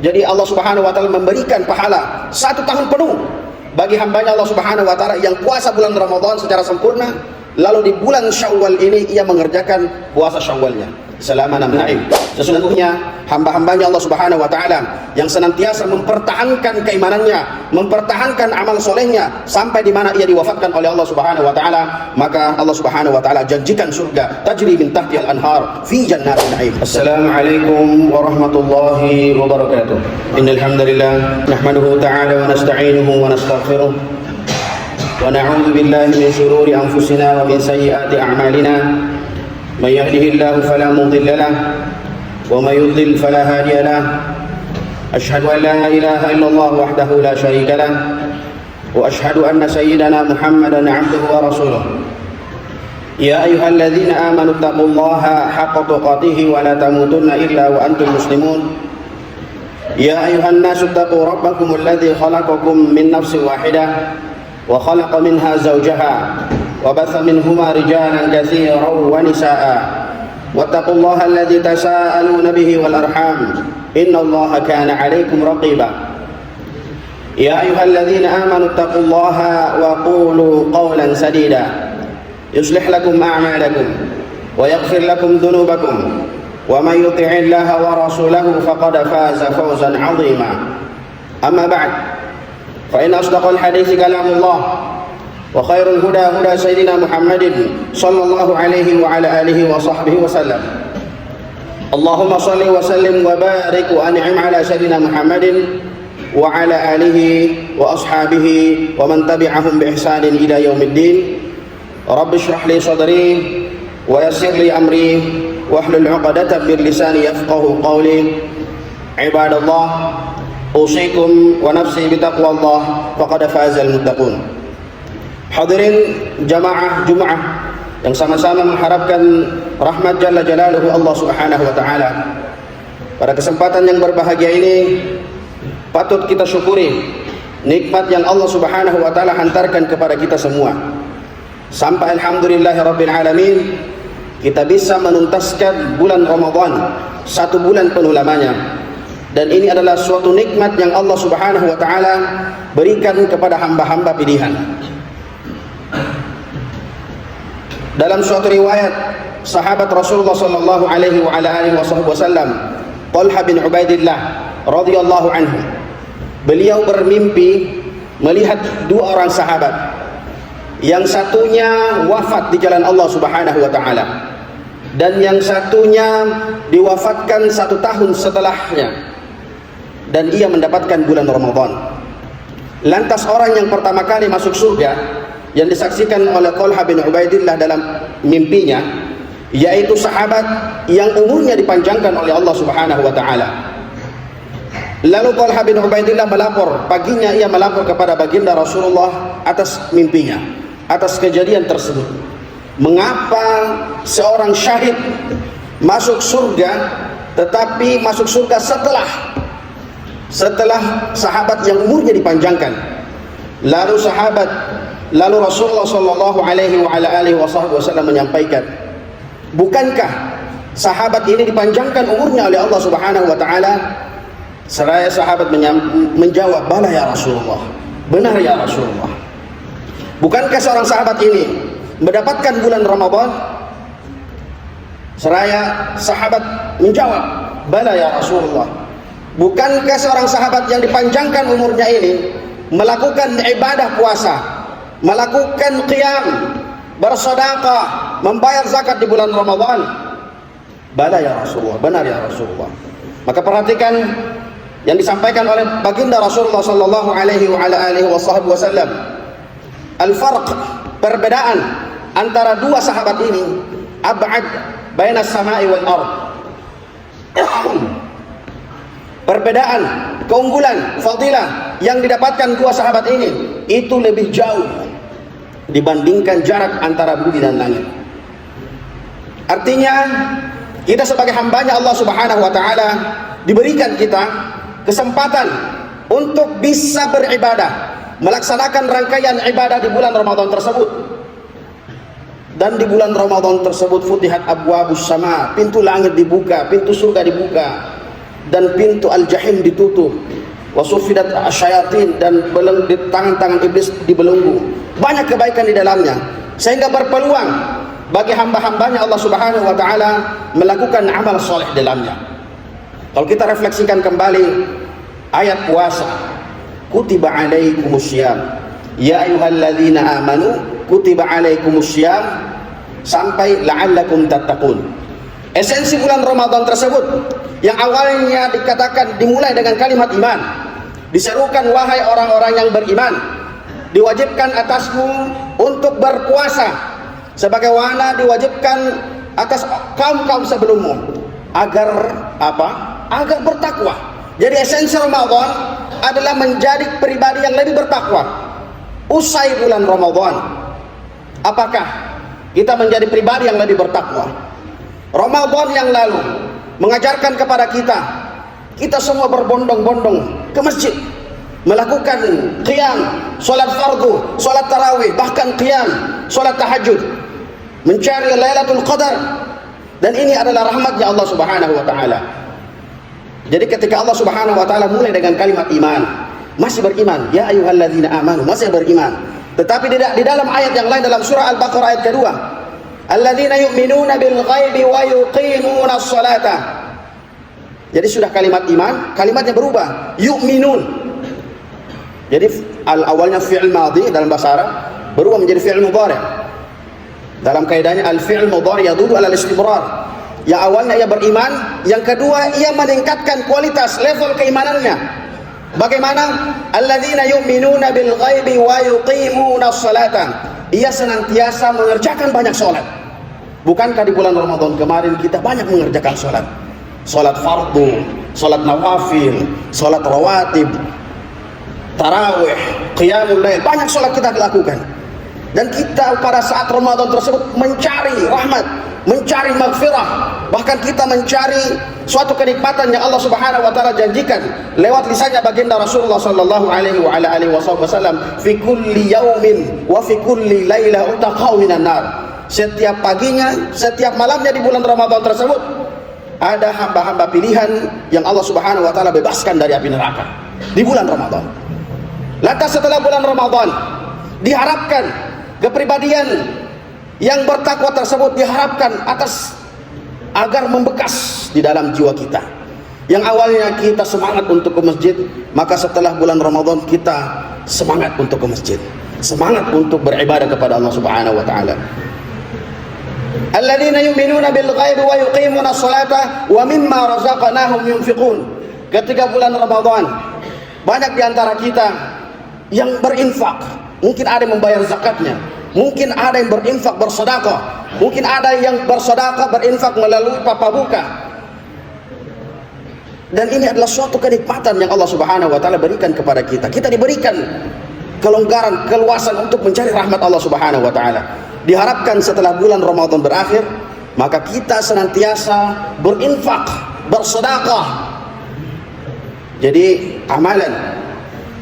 Jadi Allah Subhanahu wa taala memberikan pahala 1 tahun penuh bagi hambanya Allah Subhanahu wa taala yang puasa bulan Ramadan secara sempurna, lalu di bulan Syawal ini ia mengerjakan puasa Syawalnya selama 6 hari. Sesungguhnya hamba-hambanya Allah Subhanahu wa taala yang senantiasa mempertahankan keimanannya, mempertahankan amal solehnya sampai di mana ia diwafatkan oleh Allah Subhanahu wa taala, maka Allah Subhanahu wa taala janjikan surga tajri min tahtihal anhar fi jannatin na'im. Assalamualaikum warahmatullahi wabarakatuh. Innal hamdalillah nahmaduhu ta'ala wa nasta'inuhu wa nastaghfiruh wa na'udzu billahi min shururi anfusina wa min sayyiati a'malina. من يهده الله فلا مضل له ومن يضلل فلا هادي له أشهد أن لا إله إلا الله وحده لا شريك له وأشهد أن سيدنا محمدا عبده ورسوله يا أيها الذين آمنوا اتقوا الله حق تقاته ولا تموتن إلا وأنتم مسلمون يا أيها الناس اتقوا ربكم الذي خلقكم من نفس واحدة وخلق منها زوجها وبث منهما رجالا كثيرا ونساء واتقوا الله الذي تساءلون به والأرحام إن الله كان عليكم رقيبا يا أيها الذين آمنوا اتقوا الله وقولوا قولا سديدا يصلح لكم أعمالكم ويغفر لكم ذنوبكم ومن يطع الله ورسوله فقد فاز فوزا عظيما أما بعد فإن أصدق الحديث كلام الله وخير الهدى هدى سيدنا محمد صلى الله عليه وعلى آله وصحبه وسلم اللهم صل وسلم وبارك وأنعم على سيدنا محمد وعلى آله وأصحابه ومن تبعهم بإحسان إلى يوم الدين رب اشرح لي صدري ويسر لي أمري واحلل عقدة من لساني يفقه قولي عباد الله أوصيكم ونفسي بتقوى الله فقد فاز المتقون. Hadirin jamaah Jumat yang sama-sama mengharapkan rahmat Jalla Jalaluhu Allah Subhanahu wa taala. Pada kesempatan yang berbahagia ini patut kita syukuri nikmat yang Allah Subhanahu wa taala hantarkan kepada kita semua. Sampai alhamdulillahirabbil alamin kita bisa menuntaskan bulan Ramadan 1 bulan penuh lamanya. Dan ini adalah suatu nikmat yang Allah Subhanahu wa taala berikan kepada hamba-hamba pilihan. Dalam suatu riwayat sahabat Rasulullah sallallahu alaihi wa ala alihi wasallam, Talha bin Ubaidillah radhiyallahu anhu, beliau bermimpi melihat 2 orang sahabat. Yang satunya wafat di jalan Allah Subhanahu wa taala dan yang satunya diwafatkan 1 tahun setelahnya, dan ia mendapatkan bulan Ramadan. Lantas orang yang pertama kali masuk surga yang disaksikan oleh Talha bin Ubaidillah dalam mimpinya, yaitu sahabat yang umurnya dipanjangkan oleh Allah Subhanahu wa taala. Lalu Talha bin Ubaidillah melapor, paginya ia melapor kepada baginda Rasulullah atas mimpinya, atas kejadian tersebut. Mengapa seorang syahid masuk surga, tetapi masuk surga setelah sahabat yang umurnya dipanjangkan? Lalu Rasulullah sallallahu alaihi wa ala alihi wasallam menyampaikan, bukankah sahabat ini dipanjangkan umurnya oleh Allah Subhanahu wa taala? Seraya sahabat menjawab, bala ya Rasulullah, benar ya Rasulullah. Bukankah seorang sahabat ini mendapatkan bulan Ramadan? Seraya sahabat menjawab, bala ya Rasulullah. Bukankah seorang sahabat yang dipanjangkan umurnya ini melakukan ibadah puasa, melakukan qiyam, bersedekah, membayar zakat di bulan Ramadan? Bala ya Rasulullah, benar ya Rasulullah. Maka perhatikan yang disampaikan oleh baginda Rasulullah sallallahu alaihi wa ala alihi wasallam. Al-farq, perbedaan antara 2 sahabat ini, ab'ad baina as-sama'i wal ard. Perbedaan, keunggulan, fadilah yang didapatkan 2 sahabat ini itu lebih jauh dibandingkan jarak antara bumi dan langit. Artinya kita sebagai hambanya Allah Subhanahu wa taala diberikan kita kesempatan untuk bisa beribadah, melaksanakan rangkaian ibadah di bulan Ramadan tersebut. Dan di bulan Ramadan tersebut futihat abwabus sama, pintu langit dibuka, pintu surga dibuka. dan pintu al-jahim ditutup, wasufidat asyayatin, dan di tangan-tangan iblis dibelenggu. Banyak kebaikan di dalamnya, sehingga berpeluang bagi hamba-hambanya Allah Subhanahu wa taala melakukan amal soleh di dalamnya. Kalau kita refleksikan kembali ayat puasa, kutiba alaikumussyam ya ayyuhalladzina amanu kutiba alaikumussyam sampai la'allakum tattaqun. Esensi bulan Ramadan tersebut yang awalnya dikatakan dimulai dengan kalimat iman, diserukan wahai orang-orang yang beriman, diwajibkan atasmu untuk berpuasa sebagaimana diwajibkan atas kaum-kaum sebelummu, agar apa? Agar bertakwa. Jadi esensi Ramadan adalah menjadi pribadi yang lebih bertakwa. Usai bulan Ramadan, apakah kita menjadi pribadi yang lebih bertakwa? Ramadan yang lalu mengajarkan kepada kita semua berbondong-bondong ke masjid, melakukan qiyam, solat fardu, solat tarawih, bahkan qiyam, solat tahajud, mencari Lailatul Qadar. Dan ini adalah rahmatnya Allah Subhanahu wa taala. Jadi ketika Allah Subhanahu wa taala mulai dengan kalimat iman, masih beriman, ya ayyuhalladzina amanu, masih beriman. Tetapi di dalam ayat yang lain dalam surah Al-Baqarah ayat kedua, alladzina yu'minuna bil ghaibi wa yuqimuna sholata. Jadi sudah kalimat iman, kalimatnya berubah, yu'minun. Jadi awalnya fi'il madhi dalam bahasa Arab berubah menjadi fi'il mudhari'. Dalam kaidahnya al-fi'il mudhari' yadullu ala al-istimrar. Yang awalnya ia beriman, yang kedua ia meningkatkan kualitas level keimanannya. Bagaimana? Alladzina yu'minuna bil ghaibi wa yuqimuna sholata. Ia senantiasa mengerjakan banyak sholat. Bukankah di bulan Ramadan kemarin kita banyak mengerjakan sholat? Sholat fardu, sholat nawafil, sholat rawatib, tarawih, qiyamul lail, banyak sholat kita lakukan. Dan kita pada saat Ramadan tersebut mencari rahmat, mencari maghfirah, bahkan kita mencari suatu kenikmatan yang Allah Subhanahu wa taala janjikan lewat lisannya baginda Rasulullah sallallahu alaihi wa ala alihi wasallam, fi kulli yaumin wa fi kulli lailah utaqau minan nar. Setiap paginya, setiap malamnya di bulan Ramadan tersebut ada hamba-hamba pilihan yang Allah Subhanahu wa taala bebaskan dari api neraka di bulan Ramadan. Lantas setelah bulan Ramadan diharapkan kepribadian yang bertakwa tersebut diharapkan agar membekas di dalam jiwa kita. Yang awalnya kita semangat untuk ke masjid, maka setelah bulan Ramadan kita semangat untuk ke masjid, semangat untuk beribadah kepada Allah Subhanahu wa taala. Alladzina yu'minuna bil ghaibi wa yuqimuna sholata wa mimma razaqnahum yunfiqun. Ketika bulan Ramadan banyak di antara kita yang berinfak. Mungkin ada yang membayar zakatnya, mungkin ada yang berinfak bersedekah, mungkin ada yang bersedekah berinfak melalui papa buka. Dan ini adalah suatu kenikmatan yang Allah Subhanahu wa taala berikan kepada kita. Kita diberikan kelonggaran, keluasan untuk mencari rahmat Allah Subhanahu wa taala. Diharapkan setelah bulan Ramadan berakhir, maka kita senantiasa berinfak, bersedekah. Jadi amalan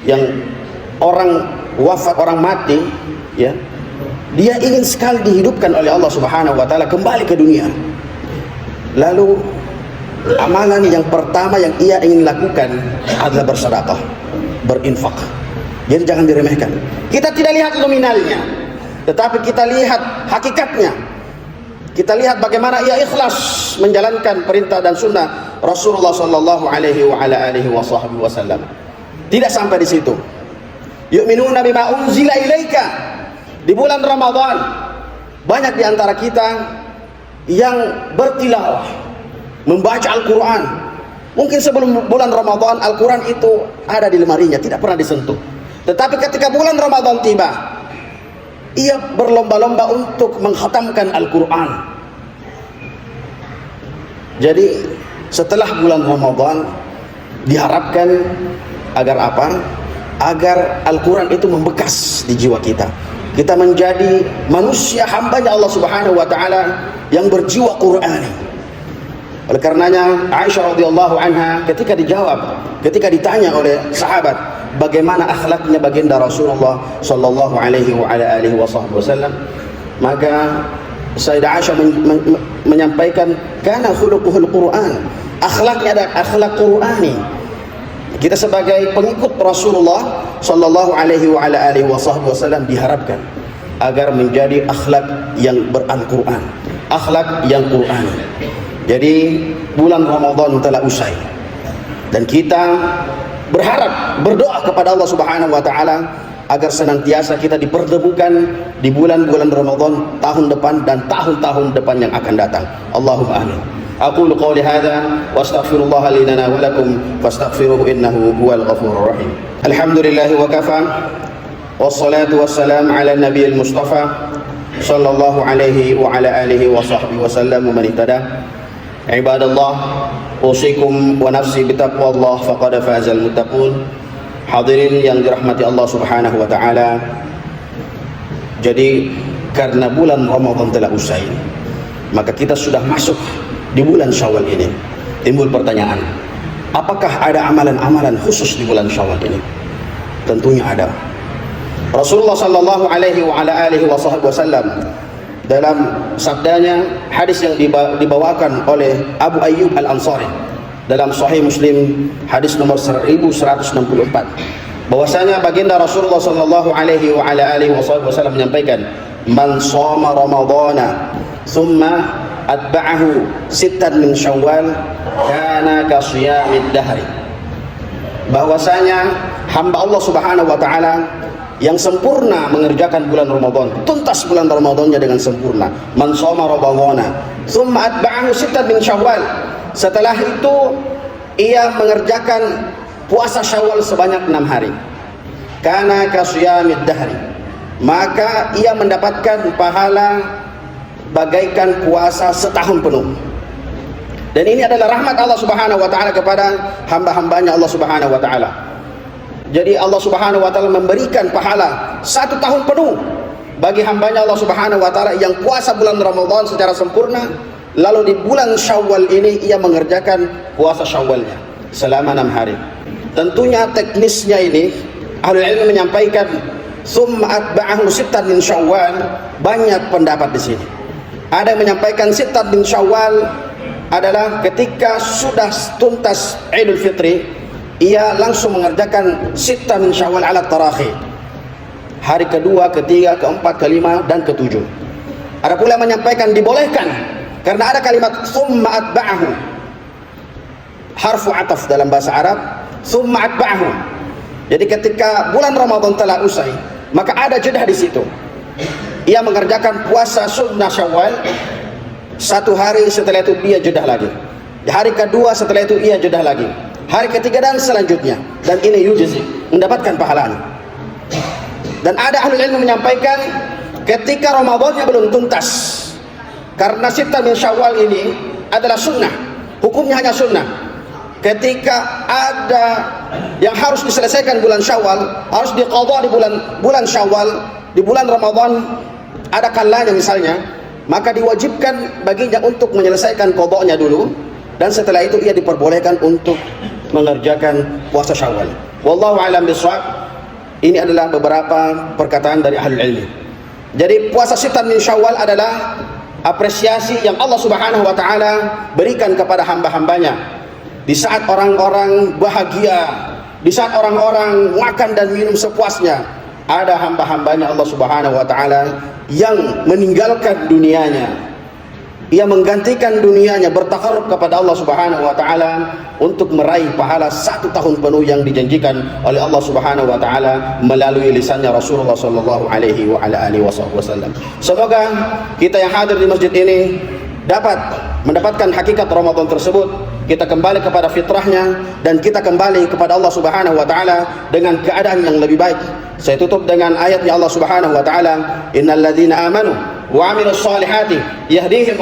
yang orang wafat, orang mati, ya, dia ingin sekali dihidupkan oleh Allah Subhanahu wa taala kembali ke dunia. Lalu amalan yang pertama yang ia ingin lakukan adalah bersedekah, berinfak. Jadi jangan diremehkan. Kita tidak lihat nominalnya, tetapi kita lihat hakikatnya. Kita lihat bagaimana ia ikhlas menjalankan perintah dan sunnah Rasulullah sallallahu alaihi wa ala alihi wasallam. Tidak sampai di situ. Yu'minuna bima unzila ilaika. Di bulan Ramadan banyak di antara kita yang bertilawah, membaca Al-Quran. Mungkin sebelum bulan Ramadan Al-Quran itu ada di lemarinya, tidak pernah disentuh. Tetapi ketika bulan Ramadan tiba, ia berlomba-lomba untuk mengkhatamkan Al-Quran. Jadi setelah bulan Ramadan diharapkan agar apa? Agar Al-Quran itu membekas di jiwa kita. Kita menjadi manusia hambanya Allah Subhanahu wa taala yang berjiwa Qur'ani. Oleh karenanya Aisyah radhiyallahu anha ketika ditanya oleh sahabat bagaimana akhlaknya baginda Rasulullah sallallahu alaihi wa ala alihi wasallam, maka Sayyidah Aisyah menyampaikan kana khuluquhul Qur'an. Akhlaknya ada akhlak Qur'ani. Kita sebagai pengikut Rasulullah sallallahu alaihi wasallam diharapkan agar menjadi akhlak yang beral-Qur'an, akhlak yang Qur'ani. Jadi bulan Ramadan telah usai dan kita berharap, berdoa kepada Allah Subhanahu wa taala agar senantiasa kita dipertemukan di bulan-bulan Ramadan tahun depan dan tahun-tahun depan yang akan datang. Allahumma amin. Aqulu qawli hadza wa astaghfirullah li lana wa lakum fastaghfiruhu innahu huwal ghafurur rahim. Alhamdulillah wa kafa wassalatu wassalamu ala nabiyil mustafa sallallahu alaihi wa ala alihi wa sahbihi wa sallam wa man ihtada. Ibadallah, usikum wa nafsi bitaqwallah faqad fazal muttaqun. Hadirin yang dirahmati Allah Subhanahu wa taala. Jadi karena bulan Ramadan telah usai, maka kita sudah masuk di bulan Syawal ini. Timbul pertanyaan, apakah ada amalan-amalan khusus di bulan Syawal ini? Tentunya ada. Rasulullah sallallahu alaihi wasallam dalam sabdanya, hadis yang dibawakan oleh Abu Ayyub Al-Ansari dalam Sahih Muslim hadis nomor 1164, bahwasanya baginda Rasulullah sallallahu alaihi wasallam menyampaikan, man shoma ramadhana thumma atba'ahu sittan min syawal kana ka shiyamid dahri. Bahwasanya hamba Allah Subhanahu wa taala yang sempurna mengerjakan bulan Ramadan, tuntas bulan Ramadannya dengan sempurna. Man shoma ramadhana thumma atba'ahu sittan min syawal, setelah itu ia mengerjakan puasa Syawal sebanyak 6 hari. Kana ka shiyamid dahri, maka ia mendapatkan pahala bagaikan puasa setahun penuh. Dan ini adalah rahmat Allah Subhanahu wa taala kepada hamba-hambanya Allah Subhanahu wa taala. Jadi Allah Subhanahu wa taala memberikan pahala 1 tahun penuh bagi hambanya Allah Subhanahu wa taala yang puasa bulan Ramadan secara sempurna, lalu di bulan Syawal ini ia mengerjakan puasa Syawalnya selama 6 hari. Tentunya teknisnya ini ahli ilmu menyampaikan summa atba'ahu sittan min Syawal, banyak pendapat di sini. Ada yang menyampaikan sittan min Syawal adalah ketika sudah tuntas Idul Fitri, ia langsung mengerjakan sittan min Syawal ala tarakhi, hari kedua, ketiga, keempat, kelima, dan ketujuh. Ada pula yang menyampaikan dibolehkan karena ada kalimat summa atba'ahu, harfu ataf dalam bahasa Arab, summa atba'ahu. Jadi ketika bulan Ramadan telah usai, maka ada jeda di situ. Ia mengerjakan puasa sunnah Syawal 1 hari, setelah itu ia jeda lagi. Di hari kedua setelah itu ia jeda lagi. Hari ketiga dan selanjutnya, dan ini yujzi, mendapatkan pahalanya. Dan ada ahli ilmu menyampaikan ketika Ramadannya belum tuntas, karena sittan min Syawal ini adalah sunnah, hukumnya hanya sunnah. Ketika ada yang harus diselesaikan bulan Syawal, harus diqadha di bulan Syawal, di bulan Ramadan ada kalanya misalnya, maka diwajibkan baginya untuk menyelesaikan qadanya dulu, dan setelah itu ia diperbolehkan untuk mengerjakan puasa Syawal. Wallahu a'lam bishawab. Ini adalah beberapa perkataan dari ahli ilmu. Jadi puasa sittan min Syawal adalah apresiasi yang Allah Subhanahu wa taala berikan kepada hamba-hambanya di saat orang-orang bahagia, di saat orang-orang makan dan minum sepuasnya. Ada hamba-hambanya Allah Subhanahu wa taala yang meninggalkan dunianya, ia menggantikan dunianya bertakarrub kepada Allah Subhanahu wa taala untuk meraih pahala 1 tahun penuh yang dijanjikan oleh Allah Subhanahu wa taala melalui lisannya Rasulullah sallallahu alaihi wasallam. Semoga kita yang hadir di masjid ini dapat mendapatkan hakikat Ramadan tersebut, kita kembali kepada fitrahnya, dan kita kembali kepada Allah Subhanahu wa taala dengan keadaan yang lebih baik. Saya tutup dengan ayatnya Allah Subhanahu wa taala, innal ladzina amanu wa 'amilus solihati yahdihim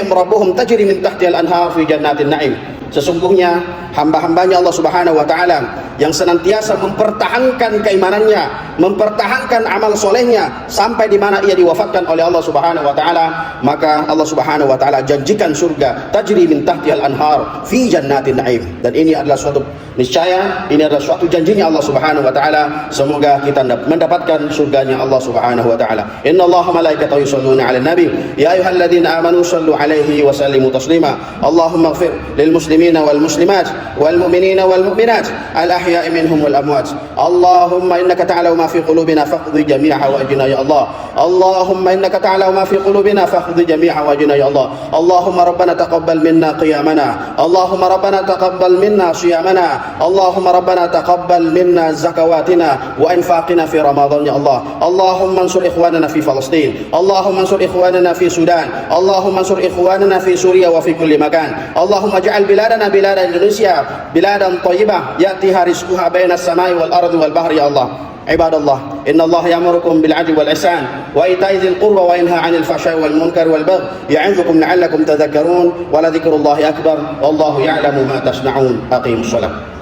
rabbuhum tajri min tahtihal anhar fi jannatin na'im. Sesungguhnya hamba-hambanya Allah Subhanahu wa taala yang senantiasa mempertahankan keimanannya, mempertahankan amal solehnya sampai di mana ia diwafatkan oleh Allah Subhanahu wa taala, maka Allah Subhanahu wa taala janjikan surga tajri min tahtihal anhar fi jannatin na'im. Dan ini adalah suatu niscaya, ini adalah suatu janjinya Allah Subhanahu wa taala. Semoga kita mendapatkan surganya Allah Subhanahu wa taala. Innallaha malaikatahu yusholluna 'alan nabi ya ayyuhalladzina amanu shallu 'alaihi wa sallimu taslima. Allahumma ighfir lil muslimina wal muslimat wal mu'minina wal mu'minat al ahya'i minhum wal amwat. Allahumma innaka ta'lamu ma fi qulubina faqdi jami'a hawajina ya Allah. Allahumma innaka ta'lamu ma fi qulubina faqdi jami'a hawajina ya Allah. Allahumma rabbana taqabbal minna qiyamana. Allahumma rabbana taqabbal minna siyamana. Allahumma rabbana taqabbal minna zakawatina wa infaqina fi Ramadan ya Allah. Allahumma ansur ikhwanana fi Palestin. Allahumma ansur ikhwanana fi Sudan. Allahumma ansur ikhwanana fi Suriah wa fi kulli makan. Allahumma ja'al biladana bilad Indonesia biladan thayyibah ya'tiha rizquha bainas samai wal ardi wal bahri ya Allah. Ibadallah, innallaha ya'murukum bil 'adli wal ihsan wa ita'i dzil qurba wa yanha 'anil fahsya'i wal munkar wal baghi ya'idzukum la'allakum tadhakkarun wa la dzikrullahi akbar wallahu ya'lamu ma tasna'un. Aqimus shalah.